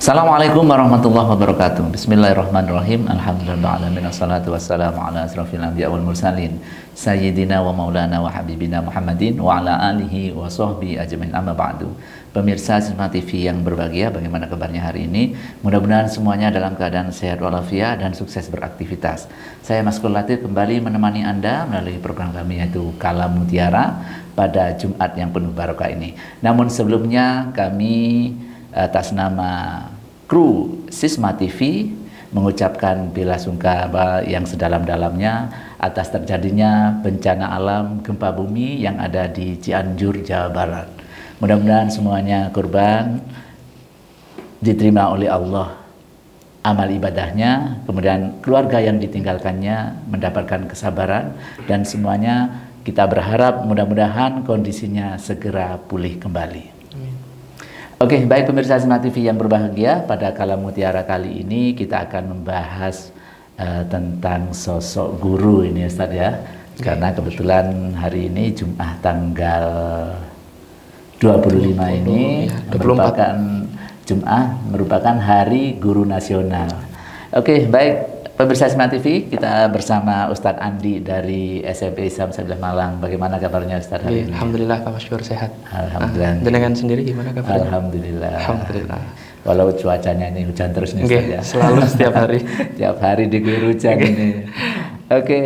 Assalamualaikum warahmatullahi wabarakatuh. Bismillahirrahmanirrahim. Alhamdulillahirabbil alamin wassalatu wassalamu ala asrofil anbiya wal mursalin sayyidina wa maulana wa habibina Muhammadin wa ala alihi wa sahbihi ajmain, amma ba'du. Pemirsa Sisma TV yang berbahagia, bagaimana kabarnya hari ini? Mudah-mudahan semuanya dalam keadaan sehat walafiat dan sukses beraktivitas. Saya Maskur Latif kembali menemani Anda melalui program kami yaitu Kalam Mutiara pada Jumat yang penuh barokah ini. Namun sebelumnya kami atas nama kru Sisma TV mengucapkan bela sungkawa yang sedalam-dalamnya atas terjadinya bencana alam gempa bumi yang ada di Cianjur, Jawa Barat. Mudah-mudahan semuanya korban diterima oleh Allah amal ibadahnya, kemudian keluarga yang ditinggalkannya mendapatkan kesabaran, dan semuanya kita berharap mudah-mudahan kondisinya segera pulih kembali. Oke, baik pemirsa Sisma TV yang berbahagia, pada Kalam Mutiara kali ini kita akan membahas tentang sosok guru ini Ustaz ya. Karena kebetulan hari ini Jumat tanggal 25 ini merupakan Jumat, merupakan Hari Guru Nasional. Oke, baik pemirsa Sisma TV, kita bersama Ustadz Andi dari SMP Islam Sabilah Malang. Bagaimana kabarnya Ustadz hari ini? Alhamdulillah Pak Maskur sehat. Alhamdulillah. Dengan sendiri gimana kabarnya? Alhamdulillah. Alhamdulillah. Walau cuacanya ini hujan terus nih Ustadz ya. Selalu setiap hari. Setiap hari diguyur hujan ini. Oke,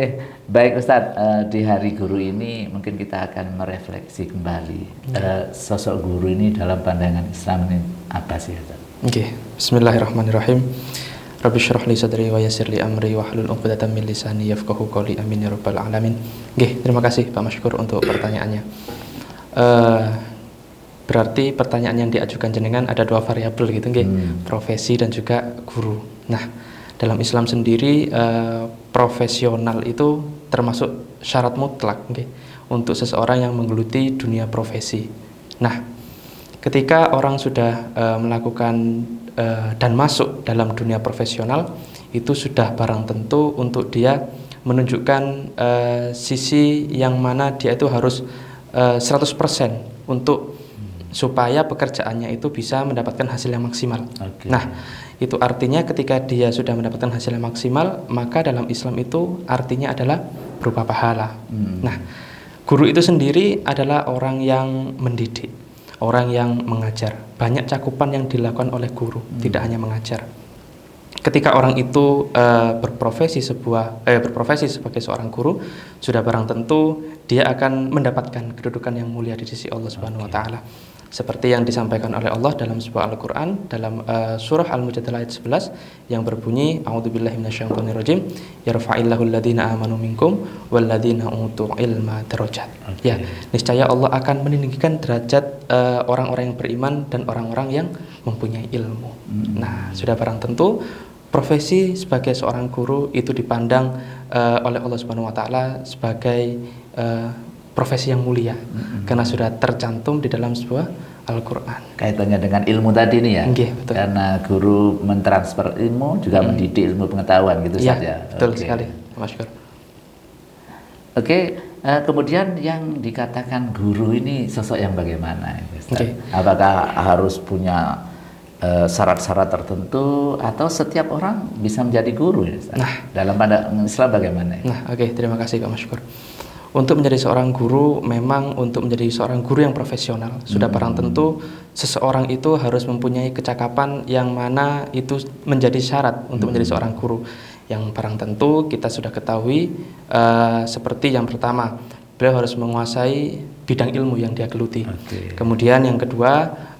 baik Ustadz, di Hari Guru ini mungkin kita akan merefleksi kembali sosok guru ini dalam pandangan Islam ini apa sih Ustadz? Oke, Bismillahirrahmanirrahim. Rabbi syrah li sadri wa yassir li amri wahlul 'uqdatam min lisani yafqahu qawli, amin ya rabbal alamin. Nggih, terima kasih Pak Maskur untuk pertanyaannya. Berarti pertanyaan yang diajukan jenengan ada dua variabel gitu nggih, profesi dan juga guru. Nah, dalam Islam sendiri profesional itu termasuk syarat mutlak nggih untuk seseorang yang menggeluti dunia profesi. Nah, ketika orang sudah melakukan dan masuk dalam dunia profesional, itu sudah barang tentu untuk dia menunjukkan sisi yang mana dia itu harus 100% untuk supaya pekerjaannya itu bisa mendapatkan hasil yang maksimal. Okay. Nah, itu artinya ketika dia sudah mendapatkan hasil yang maksimal, maka dalam Islam itu artinya adalah berupa pahala. Nah, guru itu sendiri adalah orang yang mendidik, orang yang mengajar. Banyak cakupan yang dilakukan oleh guru, tidak hanya mengajar. Ketika orang itu berprofesi sebagai seorang guru, sudah barang tentu dia akan mendapatkan kedudukan yang mulia di sisi Allah Subhanahu wa taala. Seperti yang disampaikan oleh Allah dalam sebuah Al-Qur'an dalam surah Al-Mujadalah ayat 11 yang berbunyi a'udzubillahi minasyaitonirrajim yarfa'illahu alladziina aamanu minkum walladziina utul ilma darajat. Ya, niscaya Allah akan meninggikan derajat orang-orang yang beriman dan orang-orang yang mempunyai ilmu. Nah, sudah barang tentu profesi sebagai seorang guru itu dipandang oleh Allah Subhanahu wa taala sebagai profesi yang mulia karena sudah tercantum di dalam sebuah Al-Qur'an. Kaitannya dengan ilmu tadi nih ya. Betul. Karena guru mentransfer ilmu juga mendidik ilmu pengetahuan gitu saja. Betul sekali, Mas Syukur. Kemudian yang dikatakan guru ini sosok yang bagaimana? Apakah harus punya syarat-syarat tertentu atau setiap orang bisa menjadi guru ya? Nah, dalam pandangan Islam bagaimana? Nah, terima kasih Pak Maskur. Untuk menjadi seorang guru, memang untuk menjadi seorang guru yang profesional, sudah barang tentu seseorang itu harus mempunyai kecakapan yang mana itu menjadi syarat untuk menjadi seorang guru. Yang barang tentu kita sudah ketahui, seperti yang pertama, beliau harus menguasai bidang ilmu yang dia geluti. Kemudian yang kedua,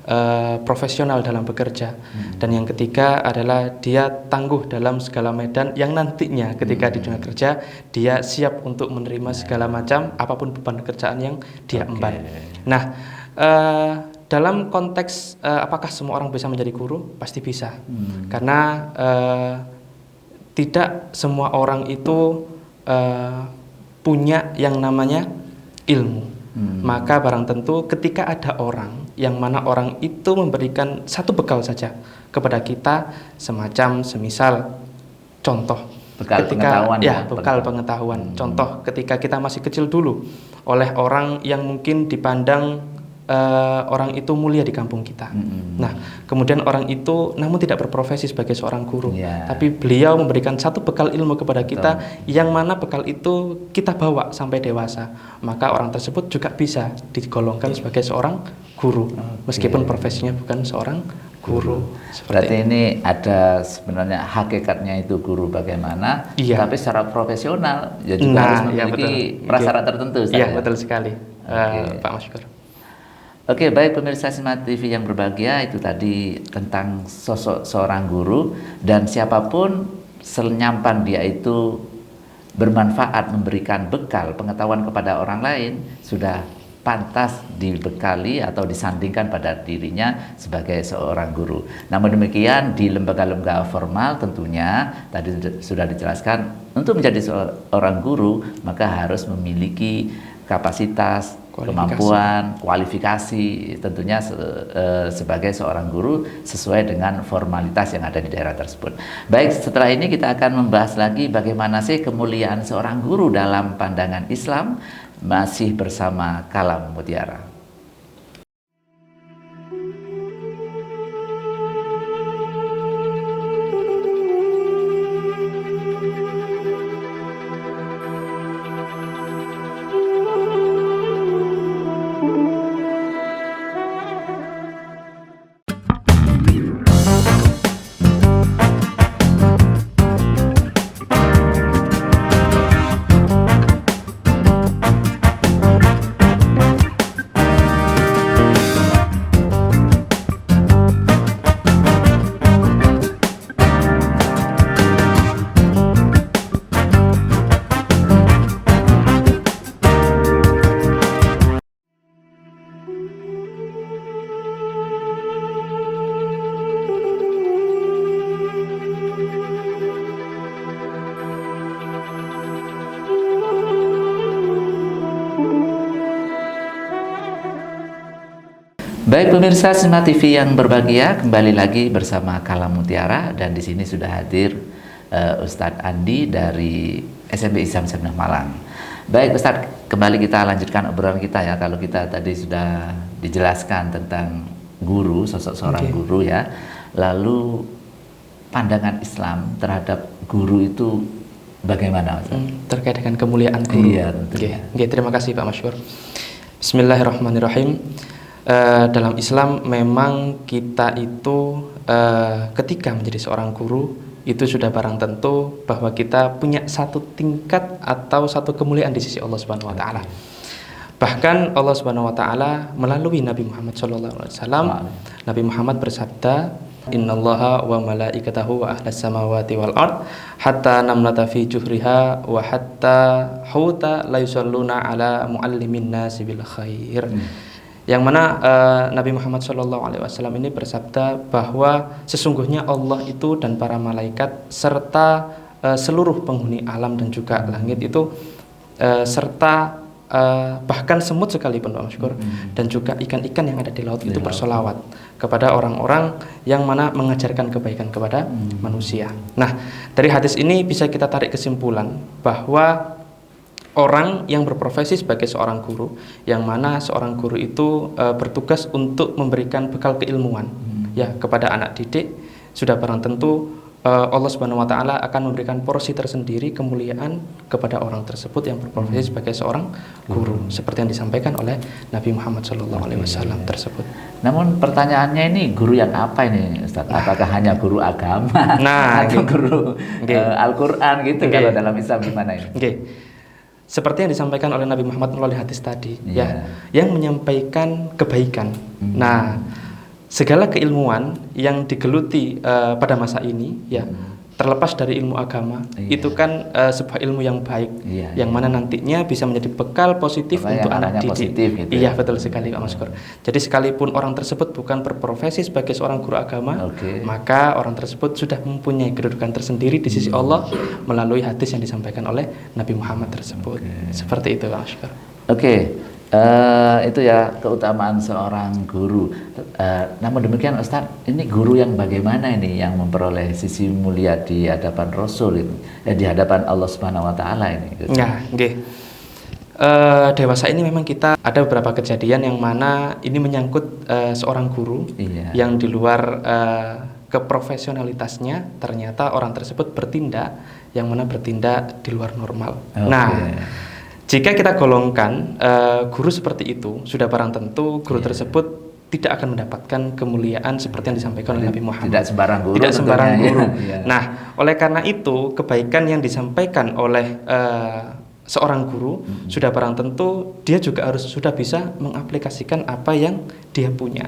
profesional dalam bekerja, dan yang ketiga adalah dia tangguh dalam segala medan yang nantinya ketika di dunia kerja dia siap untuk menerima segala macam apapun beban kerjaan yang dia emban. Nah, dalam konteks apakah semua orang bisa menjadi guru? Pasti bisa, karena tidak semua orang itu punya yang namanya ilmu. Maka barang tentu ketika ada orang yang mana orang itu memberikan satu bekal saja kepada kita, semisal contoh bekal pengetahuan bekal pengetahuan. Contoh ketika kita masih kecil dulu oleh orang yang mungkin dipandang orang itu mulia di kampung kita. Nah, kemudian orang itu namun tidak berprofesi sebagai seorang guru, tapi beliau memberikan satu bekal ilmu kepada kita, yang mana bekal itu kita bawa sampai dewasa. Maka orang tersebut juga bisa digolongkan sebagai seorang guru, meskipun profesinya bukan seorang guru. Berarti ini ada sebenarnya hakikatnya itu guru bagaimana, tapi secara profesional ya juga harus memiliki prasyarat tertentu. Iya, betul sekali, Pak Maskur. Oke, baik pemirsa Smart TV yang berbahagia, itu tadi tentang sosok seorang guru, dan siapapun senyampan dia itu bermanfaat, memberikan bekal pengetahuan kepada orang lain, sudah pantas dibekali atau disandingkan pada dirinya sebagai seorang guru. Namun demikian di lembaga-lembaga formal tentunya tadi sudah dijelaskan, untuk menjadi seorang guru maka harus memiliki kapasitas, kemampuan, kualifikasi tentunya sebagai seorang guru sesuai dengan formalitas yang ada di daerah tersebut. Baik, setelah ini kita akan membahas lagi bagaimana sih kemuliaan seorang guru dalam pandangan Islam, masih bersama Kalam Mutiara. Baik pemirsa Smart TV yang berbahagia, kembali lagi bersama Kalam Mutiara, dan di sini sudah hadir Ustadz Andi dari SMP Islam Seminah Malang. Baik Ustadz, kembali kita lanjutkan obrolan kita ya. Kalau kita tadi sudah dijelaskan tentang guru, sosok seorang guru ya. Lalu pandangan Islam terhadap guru itu bagaimana Ustadz? Terkait dengan kemuliaan guru. Iya tentunya. Terima kasih Pak Masyur. Bismillahirrahmanirrahim. Dalam Islam memang kita itu ketika menjadi seorang guru itu sudah barang tentu bahwa kita punya satu tingkat atau satu kemuliaan di sisi Allah Subhanahu wa taala. Bahkan Allah Subhanahu wa taala melalui Nabi Muhammad SAW, Nabi Muhammad bersabda, "Innallaha wa malaikatahu wa ahlas samawati wal ard hatta namlata fi juhriha wa hatta huta la yusalluna ala muallimin nasi bil khair." Yang mana Nabi Muhammad SAW ini bersabda bahwa sesungguhnya Allah itu dan para malaikat serta seluruh penghuni alam dan juga langit itu serta bahkan semut sekalipun Pak Masykur, dan juga ikan-ikan yang ada di laut itu bersolawat kepada orang-orang yang mana mengajarkan kebaikan kepada manusia. Nah, dari hadis ini bisa kita tarik kesimpulan bahwa orang yang berprofesi sebagai seorang guru, yang mana seorang guru itu bertugas untuk memberikan bekal keilmuan ya kepada anak didik, sudah barang tentu Allah Subhanahu wa taala akan memberikan porsi tersendiri kemuliaan kepada orang tersebut yang berprofesi sebagai seorang guru, seperti yang disampaikan oleh Nabi Muhammad SAW tersebut. Namun pertanyaannya ini guru yang apa ini Ustaz? Apakah hanya guru agama atau guru Al-Qur'an gitu? Kalau dalam Islam gimana ini? Seperti yang disampaikan oleh Nabi Muhammad melalui hadis tadi, ya, yang menyampaikan kebaikan. Nah, segala keilmuan yang digeluti pada masa ini, ya, terlepas dari ilmu agama, itu kan sebuah ilmu yang baik, yang mana nantinya bisa menjadi bekal positif untuk anak didik. Gitu, iya, betul sekali Pak Maskur. Jadi sekalipun orang tersebut bukan berprofesi sebagai seorang guru agama, maka orang tersebut sudah mempunyai kedudukan tersendiri di sisi Allah melalui hadis yang disampaikan oleh Nabi Muhammad tersebut. Seperti itu Pak Maskur. Itu ya keutamaan seorang guru. Namun demikian Ustaz, ini guru yang bagaimana ini yang memperoleh sisi mulia di hadapan Rasul ini, di hadapan Allah Subhanahu wa taala ini. Ya, dewasa ini memang kita ada beberapa kejadian yang mana ini menyangkut seorang guru Iya. yang di luar keprofesionalitasnya ternyata orang tersebut bertindak yang mana bertindak di luar normal. Oke. Nah, jika kita golongkan guru seperti itu, sudah barang tentu guru tersebut tidak akan mendapatkan kemuliaan seperti yang disampaikan oleh Nabi Muhammad. Tidak sembarang guru. Tidak sembarang tentunya, guru. ya. Nah, oleh karena itu kebaikan yang disampaikan oleh seorang guru sudah barang tentu dia juga harus sudah bisa mengaplikasikan apa yang dia punya.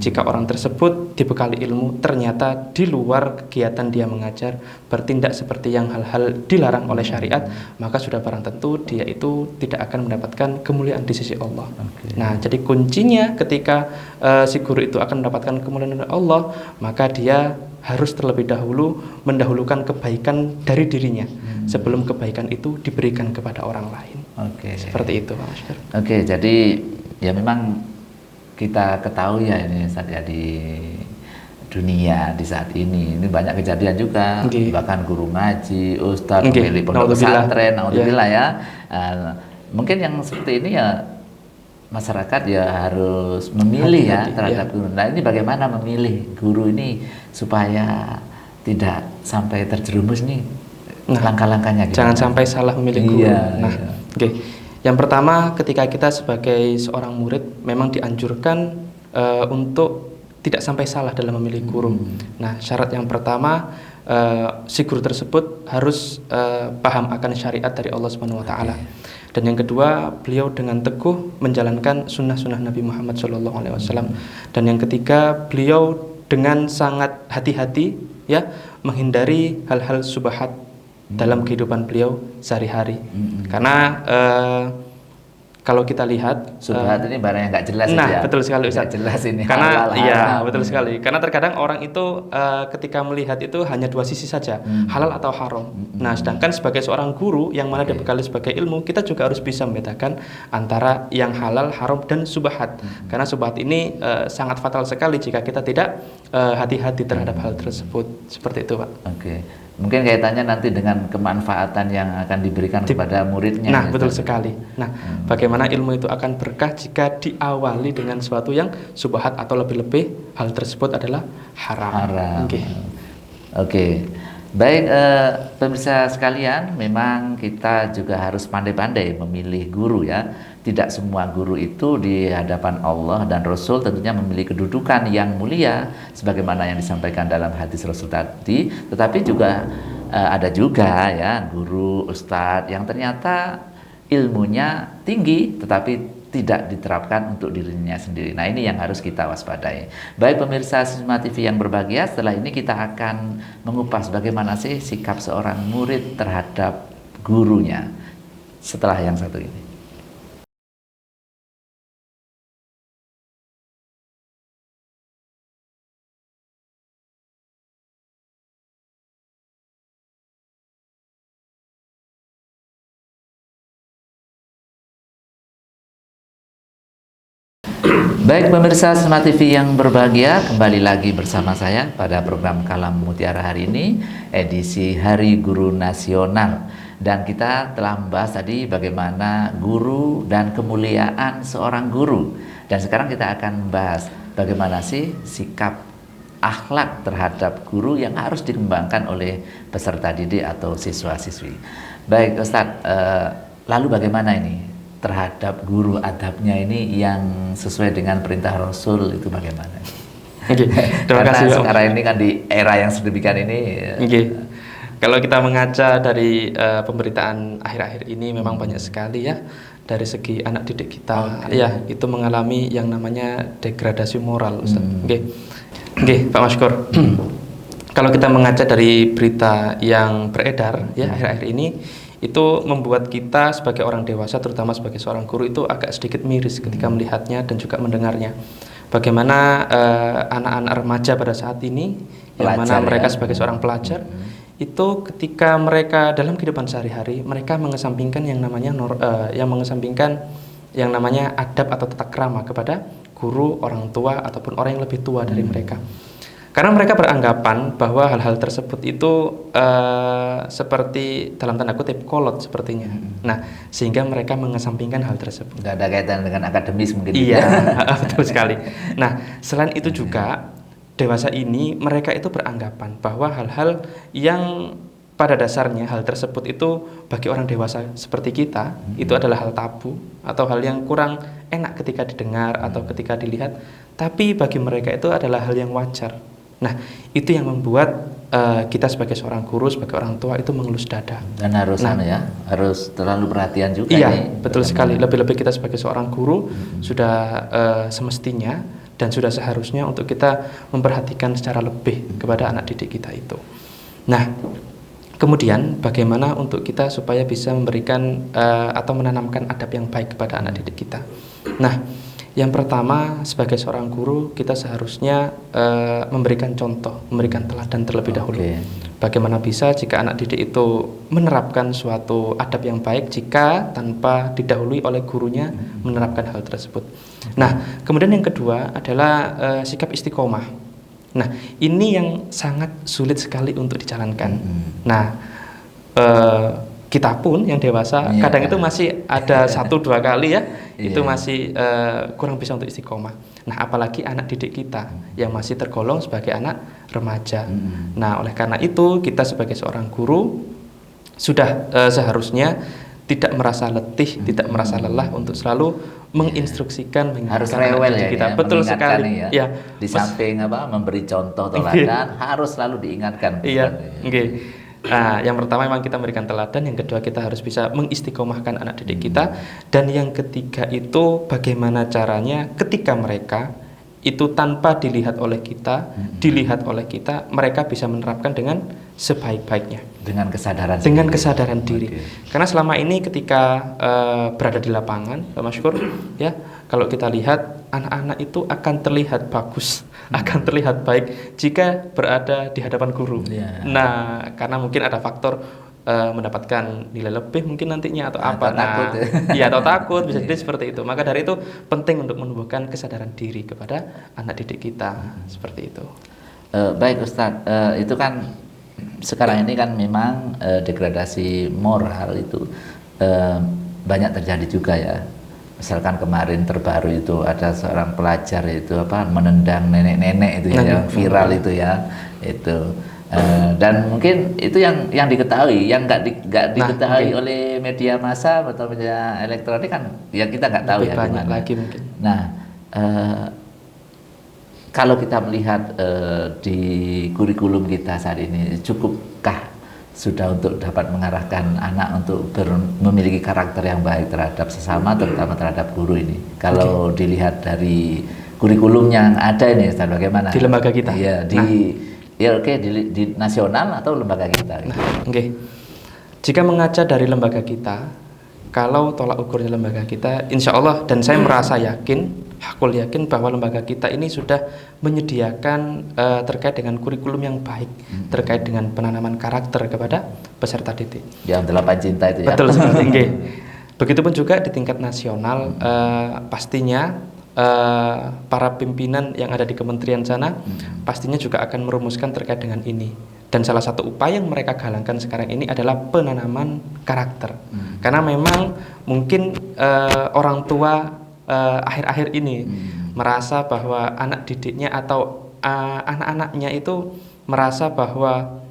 Jika orang tersebut dibekali ilmu ternyata di luar kegiatan dia mengajar bertindak seperti yang hal-hal dilarang oleh syariat, maka sudah barang tentu dia itu tidak akan mendapatkan kemuliaan di sisi Allah. Nah, jadi kuncinya ketika si guru itu akan mendapatkan kemuliaan dari Allah, maka dia harus terlebih dahulu mendahulukan kebaikan dari dirinya sebelum kebaikan itu diberikan kepada orang lain. Oke. Seperti itu, Pak Masyur. Oke, jadi ya memang kita ketahui ya ini saja di dunia di saat ini banyak kejadian juga, bahkan guru ngaji, ustadz, pemilik pondok pesantren, naudzubillah ya. Mungkin yang seperti ini ya masyarakat ya harus memilih ya terhadap guru. Nah, ini bagaimana memilih guru ini supaya tidak sampai terjerumus nih langkah-langkahnya. Jangan sampai salah memilih guru. Oke. Yang pertama, ketika kita sebagai seorang murid memang dianjurkan untuk tidak sampai salah dalam memilih guru. Nah, syarat yang pertama si guru tersebut harus paham akan syariat dari Allah Subhanahu Wa Taala. Dan yang kedua, beliau dengan teguh menjalankan sunnah-sunnah Nabi Muhammad SAW. Dan yang ketiga, beliau dengan sangat hati-hati ya menghindari hal-hal subhat dalam kehidupan beliau sehari-hari. Karena kalau kita lihat subhat ini barang yang nggak jelas ya. Betul sekali Ustaz. Jelas ini. Karena betul sekali. Karena terkadang orang itu ketika melihat itu hanya dua sisi saja, halal atau haram. Nah, sedangkan sebagai seorang guru yang mana dibekali sebagai ilmu, kita juga harus bisa membedakan antara yang halal, haram dan subhat. Karena subhat ini sangat fatal sekali jika kita tidak hati-hati terhadap hal tersebut. Seperti itu, Pak. Oke. Mungkin kaitannya nanti dengan kemanfaatan yang akan diberikan kepada muridnya. Nah, betul sekali. Nah, bagaimana ilmu itu akan berkah jika diawali dengan sesuatu yang subhat atau lebih-lebih hal tersebut adalah haram. Oke. Baik, pemirsa sekalian, memang kita juga harus pandai-pandai memilih guru ya. Tidak semua guru itu di hadapan Allah dan Rasul tentunya memiliki kedudukan yang mulia sebagaimana yang disampaikan dalam hadis Rasul tadi, tetapi juga ada juga ya guru, ustadz yang ternyata ilmunya tinggi tetapi tidak diterapkan untuk dirinya sendiri. Nah, ini yang harus kita waspadai. Baik pemirsa Sisma TV yang berbahagia, setelah ini kita akan mengupas bagaimana sih sikap seorang murid terhadap gurunya setelah yang satu ini. Baik pemirsa Smart TV yang berbahagia, kembali lagi bersama saya pada program Kalam Mutiara hari ini, edisi Hari Guru Nasional. Dan kita telah membahas tadi bagaimana guru dan kemuliaan seorang guru. Dan sekarang kita akan membahas bagaimana sih sikap akhlak terhadap guru yang harus dikembangkan oleh peserta didik atau siswa-siswi. Baik Ustadz, lalu bagaimana ini terhadap guru, adabnya ini yang sesuai dengan perintah Rasul itu bagaimana? Terima kasih. Sekarang ini kan di era yang sedemikian ini. Kalau kita mengaca dari pemberitaan akhir-akhir ini memang banyak sekali ya dari segi anak didik kita ya itu mengalami yang namanya degradasi moral, Ustaz. Pak Masykur. Kalau kita mengaca dari berita yang beredar ya akhir-akhir ini, itu membuat kita sebagai orang dewasa, terutama sebagai seorang guru itu agak sedikit miris ketika melihatnya dan juga mendengarnya. Bagaimana anak-anak remaja pada saat ini, yang mana mereka sebagai seorang pelajar, itu ketika mereka dalam kehidupan sehari-hari, mereka mengesampingkan yang namanya adab atau tata krama kepada guru, orang tua ataupun orang yang lebih tua dari mereka. Karena mereka beranggapan bahwa hal-hal tersebut itu seperti dalam tanda kutip kolot sepertinya. Nah, sehingga mereka mengesampingkan hal tersebut. Nggak ada kaitan dengan akademis mungkin. Iya, betul sekali. Nah, selain itu juga dewasa ini mereka itu beranggapan bahwa hal-hal yang pada dasarnya hal tersebut itu bagi orang dewasa seperti kita itu adalah hal tabu atau hal yang kurang enak ketika didengar atau ketika dilihat, tapi bagi mereka itu adalah hal yang wajar. Nah, itu yang membuat kita sebagai seorang guru, sebagai orang tua itu mengelus dada. Dan harus harus terlalu perhatian juga. Iya, ini, betul sekali. Lebih-lebih kita sebagai seorang guru sudah semestinya dan sudah seharusnya untuk kita memperhatikan secara lebih kepada anak didik kita itu. Nah, kemudian bagaimana untuk kita supaya bisa memberikan atau menanamkan adab yang baik kepada anak didik kita. Nah, yang pertama sebagai seorang guru kita seharusnya memberikan contoh, memberikan teladan terlebih dahulu. Bagaimana bisa jika anak didik itu menerapkan suatu adab yang baik jika tanpa didahului oleh gurunya menerapkan hal tersebut. Nah, kemudian yang kedua adalah sikap istiqomah. Nah, ini yang sangat sulit sekali untuk dijalankan. Nah, kita pun yang dewasa kadang itu masih ada 1-2 kali ya, itu masih kurang bisa untuk istiqomah. Nah, apalagi anak didik kita yang masih tergolong sebagai anak remaja. Nah, oleh karena itu kita sebagai seorang guru sudah seharusnya tidak merasa letih, tidak merasa lelah untuk selalu menginstruksikan, harus rewel ya, kita. Betul sekali. Ya. Di samping memberi contoh teladan harus selalu diingatkan. Iya. Nah, yang pertama memang kita memberikan teladan, yang kedua kita harus bisa mengistiqomahkan anak didik kita, dan yang ketiga itu bagaimana caranya ketika mereka itu tanpa dilihat oleh kita, dilihat oleh kita, mereka bisa menerapkan dengan sebaik-baiknya. Dengan kesadaran diri. Karena selama ini ketika berada di lapangan, Pak Masykur, ya, kalau kita lihat anak-anak itu akan terlihat bagus, akan terlihat baik jika berada di hadapan guru. Nah, karena mungkin ada faktor mendapatkan nilai lebih mungkin nantinya atau apa, atau takut bisa jadi seperti itu. Maka dari itu penting untuk menumbuhkan kesadaran diri kepada anak didik kita seperti itu. Baik Ustadz, itu kan sekarang ini kan memang degradasi moral itu banyak terjadi juga ya. Misalkan kemarin terbaru itu ada seorang pelajar itu menendang nenek-nenek itu yang viral itu ya itu. Dan mungkin itu yang diketahui, yang nggak diketahui oleh media massa atau media elektronik kan, yang kita nggak tahu ya banyak lagi mungkin. Nah, kalau kita melihat di kurikulum kita saat ini, cukupkah sudah untuk dapat mengarahkan anak untuk memiliki karakter yang baik terhadap sesama, terutama terhadap guru ini? Kalau dilihat dari kurikulum yang ada ini, Ustaz, bagaimana? Di lembaga kita? Iya, di nasional atau lembaga kita? Jika mengaca dari lembaga kita, kalau tolak ukurnya lembaga kita, insya Allah, dan saya merasa yakin, hakul yakin bahwa lembaga kita ini sudah menyediakan terkait dengan kurikulum yang baik, terkait dengan penanaman karakter kepada peserta didik. Yang 8 cinta itu ya? Betul sekali. Begitupun juga di tingkat nasional, pastinya para pimpinan yang ada di kementerian sana pastinya juga akan merumuskan terkait dengan ini. Dan salah satu upaya yang mereka galangkan sekarang ini adalah penanaman karakter. Karena memang mungkin orang tua akhir-akhir ini merasa bahwa anak didiknya atau anak-anaknya itu merasa bahwa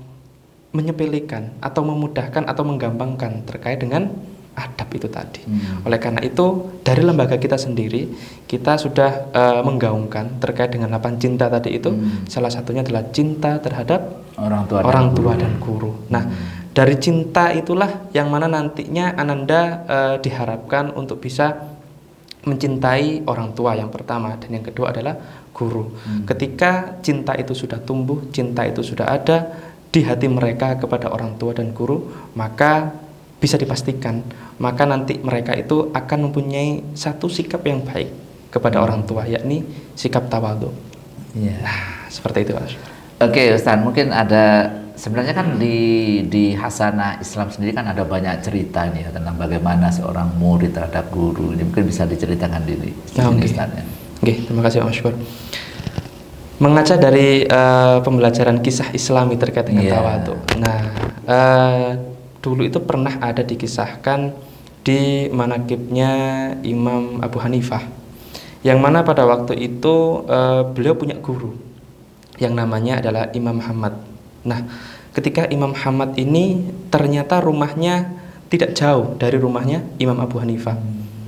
menyepelekan atau memudahkan atau menggampangkan terkait dengan adab itu tadi. Oleh karena itu dari lembaga kita sendiri kita sudah menggaungkan terkait dengan 8 cinta tadi itu, salah satunya adalah cinta terhadap orang tua dan guru. Nah, dari cinta itulah yang mana nantinya Ananda diharapkan untuk bisa mencintai orang tua yang pertama, dan yang kedua adalah guru. Ketika cinta itu sudah tumbuh, cinta itu sudah ada di hati mereka kepada orang tua dan guru, maka bisa dipastikan maka nanti mereka itu akan mempunyai satu sikap yang baik kepada orang tua, yakni sikap tawadhu. Nah, seperti itu, Mas. Oke, Ustaz, mungkin ada sebenarnya kan di Hasanah Islam sendiri kan ada banyak cerita nih ya, tentang bagaimana seorang murid terhadap guru. Ini mungkin bisa diceritakan di sini, Ustaz ya. Terima kasih, Mas Syukur. Mengaca dari pembelajaran kisah Islami terkait dengan tawadhu. Nah, dulu itu pernah ada dikisahkan di manaqibnya Imam Abu Hanifah, yang mana pada waktu itu beliau punya guru yang namanya adalah Imam Ahmad. Nah, ketika Imam Ahmad ini ternyata rumahnya tidak jauh dari rumahnya Imam Abu Hanifah.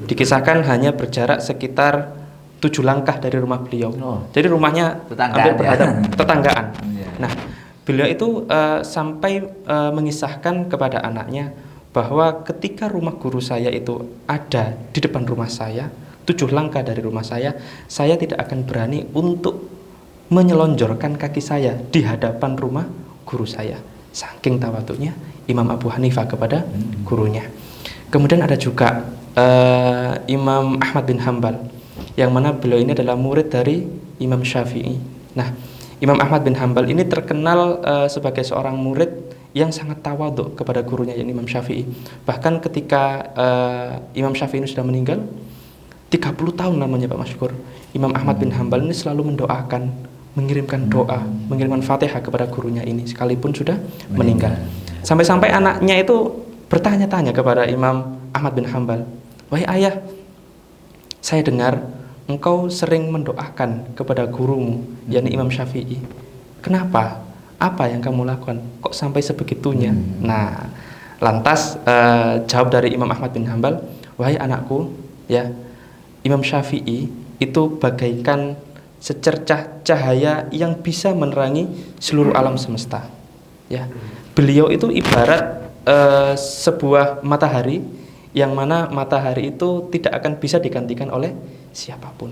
Dikisahkan hanya berjarak sekitar 7 langkah dari rumah beliau. Jadi rumahnya hampir berhadap tetanggaan. Nah, beliau itu sampai mengisahkan kepada anaknya bahwa ketika rumah guru saya itu ada di depan rumah saya, 7 langkah dari rumah saya tidak akan berani untuk menyelonjorkan kaki saya di hadapan rumah guru saya. Saking tawadhunya Imam Abu Hanifah kepada gurunya. Kemudian ada juga Imam Ahmad bin Hambal, yang mana beliau ini adalah murid dari Imam Syafi'i. Nah, Imam Ahmad bin Hambal ini terkenal sebagai seorang murid yang sangat tawadhu kepada gurunya, yakni Imam Syafi'i. Bahkan ketika Imam Syafi'i ini sudah meninggal 30 tahun namanya Pak Masykur, Imam Ahmad bin Hambal ini selalu mendoakan, mengirimkan doa, mengirimkan Fatihah kepada gurunya ini sekalipun sudah meninggal. Sampai-sampai anaknya itu bertanya-tanya kepada Imam Ahmad bin Hambal, "Wahai ayah, saya dengar engkau sering mendoakan kepada gurumu, yakni Imam Syafi'i. Kenapa? Apa yang kamu lakukan? Kok sampai sebegitunya?" Nah, lantas jawab dari Imam Ahmad bin Hambal, "Wahai anakku, ya, Imam Syafi'i itu bagaikan secercah cahaya yang bisa menerangi seluruh alam semesta. Ya, beliau itu ibarat sebuah matahari, yang mana matahari itu tidak akan bisa digantikan oleh siapapun."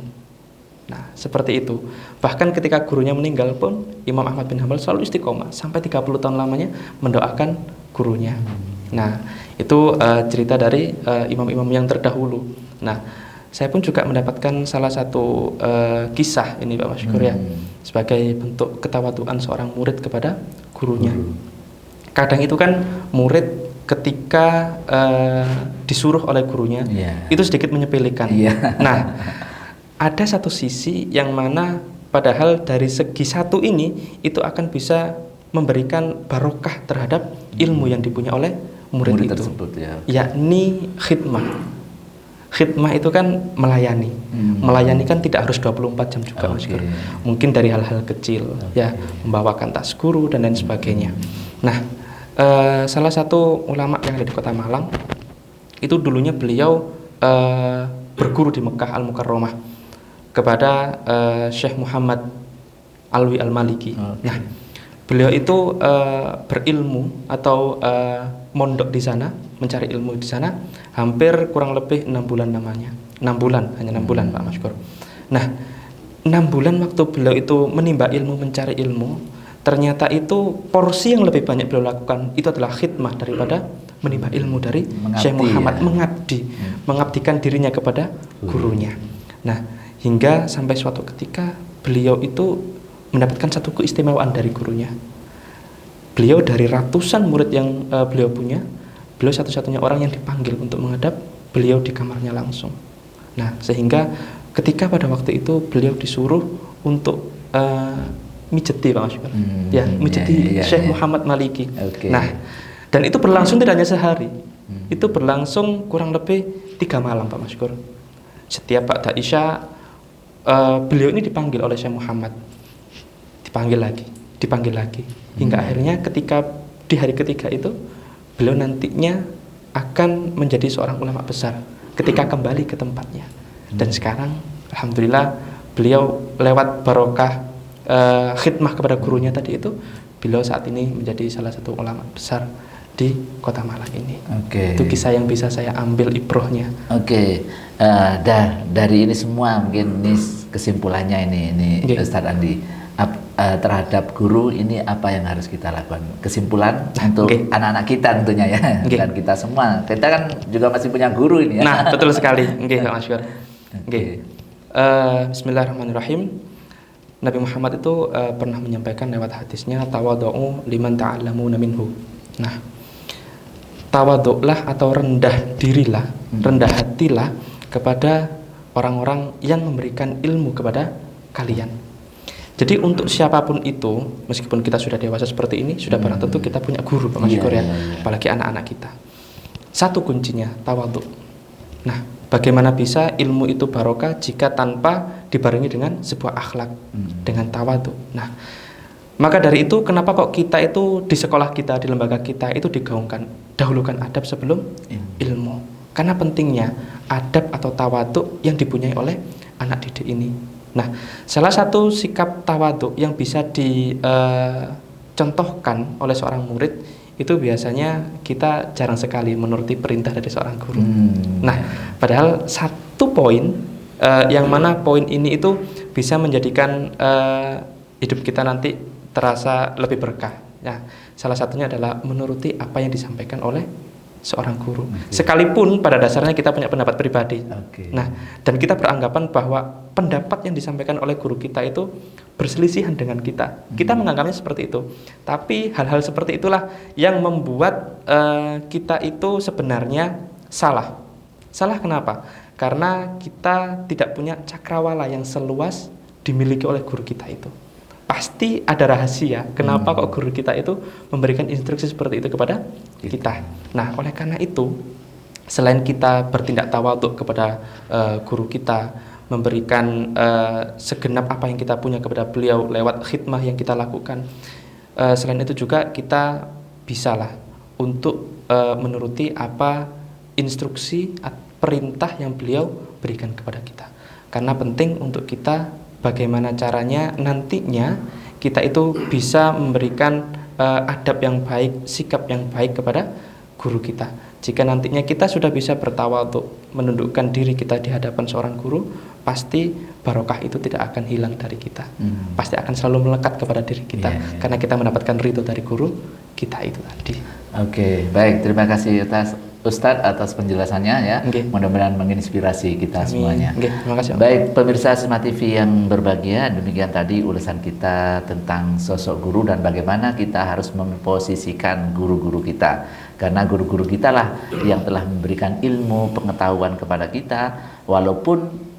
Nah, seperti itu. Bahkan ketika gurunya meninggal pun Imam Ahmad bin Hambal selalu istiqomah sampai 30 tahun lamanya mendoakan gurunya. Nah, itu cerita dari imam-imam yang terdahulu. Nah, saya pun juga mendapatkan salah satu kisah ini Pak Masykur, ya, sebagai bentuk ketawaduan seorang murid kepada gurunya. Kadang itu kan murid ketika disuruh oleh gurunya itu sedikit menyepelekan. Nah, ada satu sisi yang mana padahal dari segi satu ini itu akan bisa memberikan barokah terhadap ilmu yang dipunya oleh murid itu tersebut, yakni khidmah. Khidmah itu kan melayani. Melayani kan tidak harus 24 jam juga, Mas. Mungkin dari hal-hal kecil, ya, membawakan tas guru dan lain sebagainya. Nah, salah satu ulama yang ada di Kota Malang itu dulunya beliau berguru di Mekah Al-Mukarramah kepada Syekh Muhammad Alwi Al-Maliki. Nah, beliau itu berilmu atau mondok di sana, mencari ilmu di sana hampir kurang lebih 6 bulan namanya. 6 bulan, hanya 6 bulan Pak Masykur. Nah, 6 bulan waktu beliau itu menimba ilmu, mencari ilmu, ternyata itu porsi yang lebih banyak beliau lakukan itu adalah khidmah daripada menimba ilmu dari Syekh Muhammad, mengabdikan dirinya kepada gurunya. Nah, hingga sampai suatu ketika beliau itu mendapatkan satu keistimewaan dari gurunya. Beliau dari ratusan murid yang beliau punya, beliau satu-satunya orang yang dipanggil untuk menghadap beliau di kamarnya langsung. Nah, sehingga ketika pada waktu itu beliau disuruh untuk mijeti Pak Masykur, mijeti Syekh Muhammad Maliki. Nah, dan itu berlangsung tidak hanya sehari, itu berlangsung kurang lebih 3 malam Pak Masykur. Setiap Ba'da Isya beliau ini dipanggil oleh Syekh Muhammad, dipanggil lagi, hingga akhirnya ketika di hari ketiga itu beliau nantinya akan menjadi seorang ulama besar ketika kembali ke tempatnya. Dan sekarang alhamdulillah beliau lewat barokah khidmah kepada gurunya tadi itu, beliau saat ini menjadi salah satu ulama besar di Kota Malang ini. Itu kisah yang bisa saya ambil ibrohnya. Dari ini semua mungkin ini kesimpulannya ini Ustadz Andi, terhadap guru ini apa yang harus kita lakukan? Kesimpulan untuk anak-anak kita tentunya, ya, dan kita semua. Kita kan juga masih punya guru ini, ya. Nah, betul sekali. Pak Masykur. Bismillahirrahmanirrahim. Nabi Muhammad itu pernah menyampaikan lewat hadisnya, tawadhu'u liman ta'allamuna minhu. Nah, tawadhu'lah atau rendah dirilah, rendah hatilah kepada orang-orang yang memberikan ilmu kepada kalian. Jadi untuk siapapun itu, meskipun kita sudah dewasa seperti ini, sudah barang tentu kita punya guru Pak Mas Syukur ya, apalagi anak-anak kita. Satu kuncinya tawadhu. Nah, bagaimana bisa ilmu itu barokah jika tanpa dibarengi dengan sebuah akhlak, dengan tawadhu. Nah, maka dari itu kenapa kok kita itu di sekolah kita, di lembaga kita itu digaungkan, dahulukan adab sebelum ilmu. Karena pentingnya adab atau tawadhu yang dipunyai oleh anak didik ini. Nah, salah satu sikap tawadhu yang bisa dicontohkan oleh seorang murid itu biasanya kita jarang sekali menuruti perintah dari seorang guru. Nah, padahal satu poin yang mana poin ini itu bisa menjadikan hidup kita nanti terasa lebih berkah. Nah, salah satunya adalah menuruti apa yang disampaikan oleh seorang guru. Sekalipun pada dasarnya kita punya pendapat pribadi. Nah, dan kita beranggapan bahwa pendapat yang disampaikan oleh guru kita itu berselisihan dengan kita. Kita menganggapnya seperti itu. Tapi hal-hal seperti itulah yang membuat kita itu sebenarnya salah. Salah kenapa? Karena kita tidak punya cakrawala yang seluas dimiliki oleh guru kita itu. Pasti ada rahasia kenapa kok guru kita itu memberikan instruksi seperti itu kepada kita. Nah, oleh karena itu, selain kita bertindak tawadhu kepada guru kita, memberikan segenap apa yang kita punya kepada beliau lewat khidmah yang kita lakukan, selain itu juga kita bisalah untuk menuruti apa instruksi perintah yang beliau berikan kepada kita. Karena penting untuk kita bagaimana caranya nantinya kita itu bisa memberikan adab yang baik, sikap yang baik kepada guru kita. Jika nantinya kita sudah bisa bertawadhu, menundukkan diri kita di hadapan seorang guru, pasti barokah itu tidak akan hilang dari kita. Pasti akan selalu melekat kepada diri kita karena kita mendapatkan ridho dari guru kita itu tadi. Oke, baik, terima kasih Ustadz atas penjelasannya ya. Mudah-mudahan menginspirasi kita semuanya. Terima kasih. Baik, pemirsa Sima TV yang berbahagia, demikian tadi ulasan kita tentang sosok guru dan bagaimana kita harus memposisikan guru-guru kita. Karena guru-guru kita lah yang telah memberikan ilmu, pengetahuan kepada kita, walaupun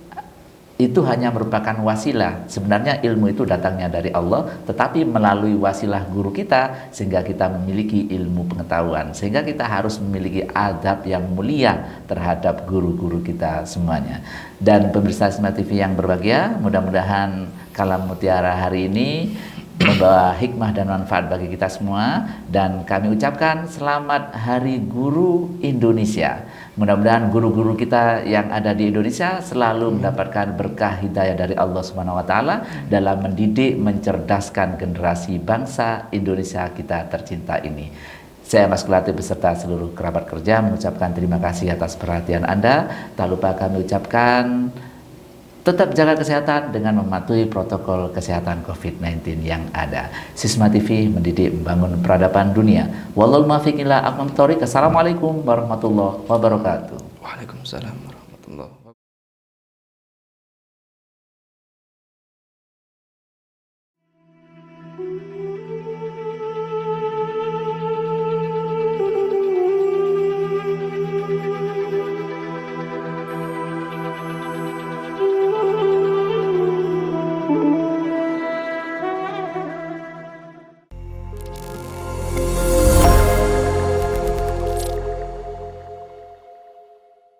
itu hanya merupakan wasilah. Sebenarnya ilmu itu datangnya dari Allah, tetapi melalui wasilah guru kita sehingga kita memiliki ilmu pengetahuan, sehingga kita harus memiliki adab yang mulia terhadap guru-guru kita semuanya. Dan pemirsa Sima TV yang berbahagia, mudah-mudahan Kalam Mutiara hari ini membawa hikmah dan manfaat bagi kita semua, dan kami ucapkan selamat Hari Guru Indonesia. Mudah-mudahan guru-guru kita yang ada di Indonesia selalu mendapatkan berkah hidayah dari Allah Subhanahu wa taala dalam mendidik, mencerdaskan generasi bangsa Indonesia kita tercinta ini. Saya Mas Kelati beserta seluruh kerabat kerja mengucapkan terima kasih atas perhatian Anda. Tak lupa kami ucapkan tetap jaga kesehatan dengan mematuhi protokol kesehatan COVID-19 yang ada. Sisma TV mendidik membangun peradaban dunia. Wallahul muwaffiq ila aqwamit thoriq. Assalamualaikum warahmatullahi wabarakatuh. Waalaikumsalam warahmatullahi wabarakatuh.